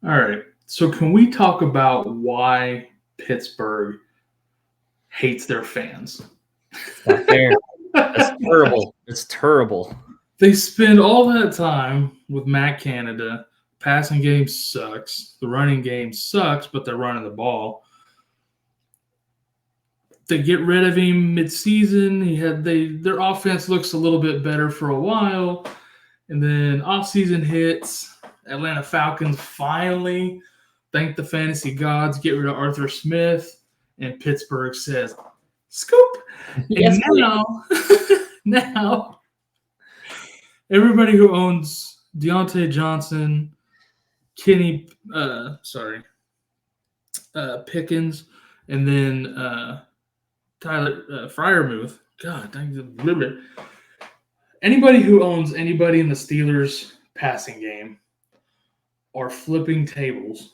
All right. So can we talk about why Pittsburgh hates their fans? It's not fair. That's terrible. It's terrible. They spend all that time with Matt Canada. Passing game sucks. The running game sucks, but they're running the ball. They get rid of him mid-season. Their offense looks a little bit better for a while, and then off-season hits. Atlanta Falcons finally, thank the fantasy gods, get rid of Arthur Smith, and Pittsburgh says, "Scoop!" Yes, And now, now everybody who owns Diontae Johnson, Pickens, and then Tyler Freiermuth. God, anybody who owns anybody in the Steelers passing game are flipping tables.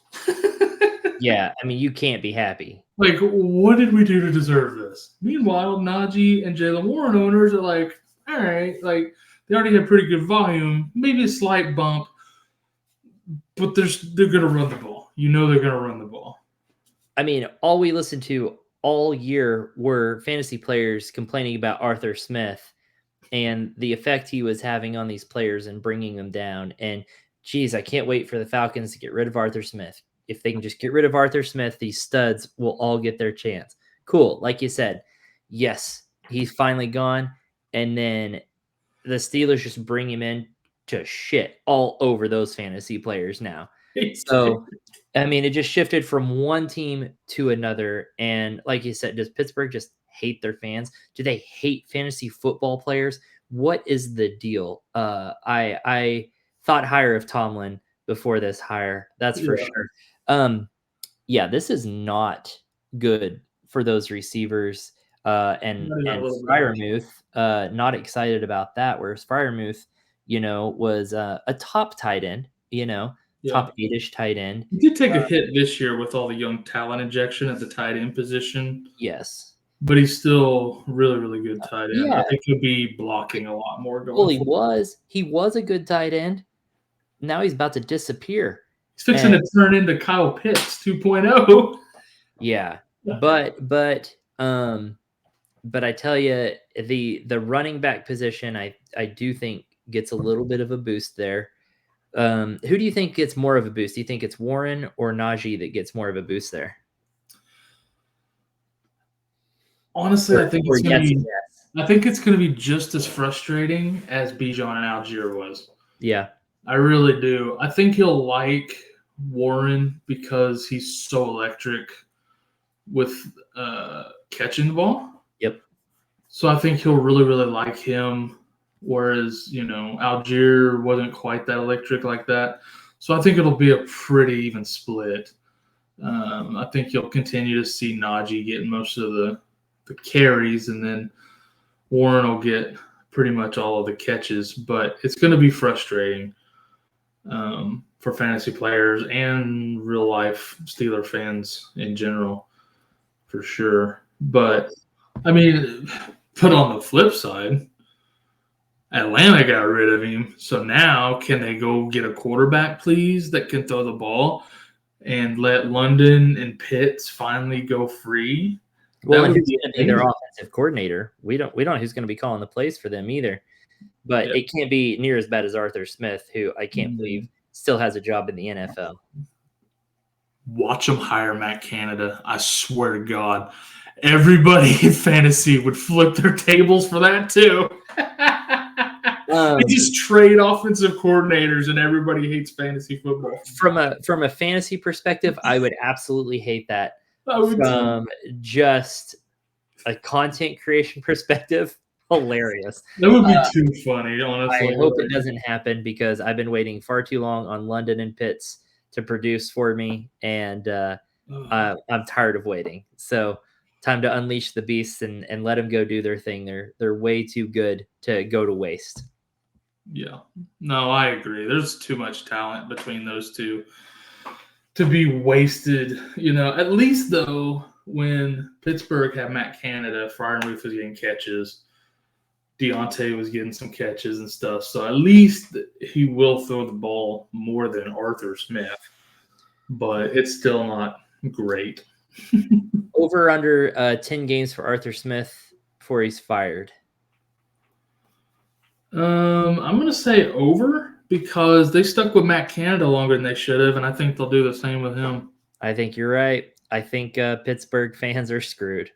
yeah. I mean, you can't be happy. Like, what did we do to deserve this? Meanwhile, Najee and Jaylen Warren owners are like, all right, like they already have pretty good volume, maybe a slight bump, but they're going to run the ball. You know they're going to run the ball. I mean, all we listened to all year were fantasy players complaining about Arthur Smith and the effect he was having on these players and bringing them down. And geez, I can't wait for the Falcons to get rid of Arthur Smith. If they can just get rid of Arthur Smith, these studs will all get their chance. Cool. Like you said, yes, he's finally gone. And then the Steelers just bring him in to shit all over those fantasy players now. So, I mean, it just shifted from one team to another. And like you said, does Pittsburgh just hate their fans? Do they hate fantasy football players? What is the deal? I thought higher of Tomlin before this hire. That's for sure. Yeah, this is not good for those receivers. And Freiermuth, not excited about that. Whereas Freiermuth, was a top tight end, top 8-ish tight end. He did take a hit this year with all the young talent injection at the tight end position. Yes. But he's still really, really good tight end. Yeah. I think he'll be blocking a lot more going forward. He was a good tight end. Now he's about to disappear. He's fixing to turn into Kyle Pitts 2.0. Yeah. But I tell you, the running back position, I do think gets a little bit of a boost there. Who do you think gets more of a boost? Do you think it's Warren or Najee that gets more of a boost there? Honestly, I think it's going to be just as frustrating as Bijan and Algier was. Yeah. I really do. I think he'll like Warren because he's so electric with catching the ball. Yep. So I think he'll really, really like him. Whereas, Algier wasn't quite that electric like that. So I think it'll be a pretty even split. I think you'll continue to see Najee getting most of the carries, and then Warren will get pretty much all of the catches. But it's going to be frustrating for fantasy players and real-life Steeler fans in general, for sure. But, I mean, put on the flip side, Atlanta got rid of him. So now can they go get a quarterback, please, that can throw the ball and let London and Pitts finally go free? Well, who's going to be their offensive coordinator? We don't know who's going to be calling the plays for them either. But it can't be near as bad as Arthur Smith, who I can't believe still has a job in the NFL. Watch them hire Matt Canada. I swear to God. Everybody in fantasy would flip their tables for that too. They just trade offensive coordinators, and everybody hates fantasy football. From a fantasy perspective, I would absolutely hate that. From just a content creation perspective, hilarious. That would be too funny, honestly. I hope it doesn't happen because I've been waiting far too long on London and Pitts to produce for me, and I'm tired of waiting. So time to unleash the beasts and let them go do their thing. They're way too good to go to waste. Yeah. No, I agree. There's too much talent between those two to be wasted. At least, though, when Pittsburgh had Matt Canada, Freiermuth was getting catches. Diontae was getting some catches and stuff. So at least he will throw the ball more than Arthur Smith. but it's still not great. Over under 10 games for Arthur Smith before he's fired. I'm gonna say over because they stuck with Matt Canada longer than they should have, and I think they'll do the same with him. I think you're right. I think Pittsburgh fans are screwed.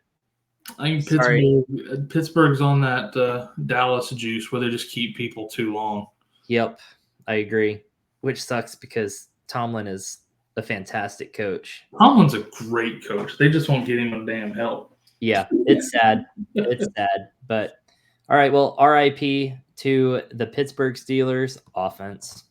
I think Sorry. Pittsburgh's on that Dallas juice where they just keep people too long. Yep, I agree. Which sucks because Tomlin is a fantastic coach. Tomlin's a great coach. They just won't get him no damn help. Yeah, it's sad. It's sad. But all right, well, R.I.P. to the Pittsburgh Steelers offense.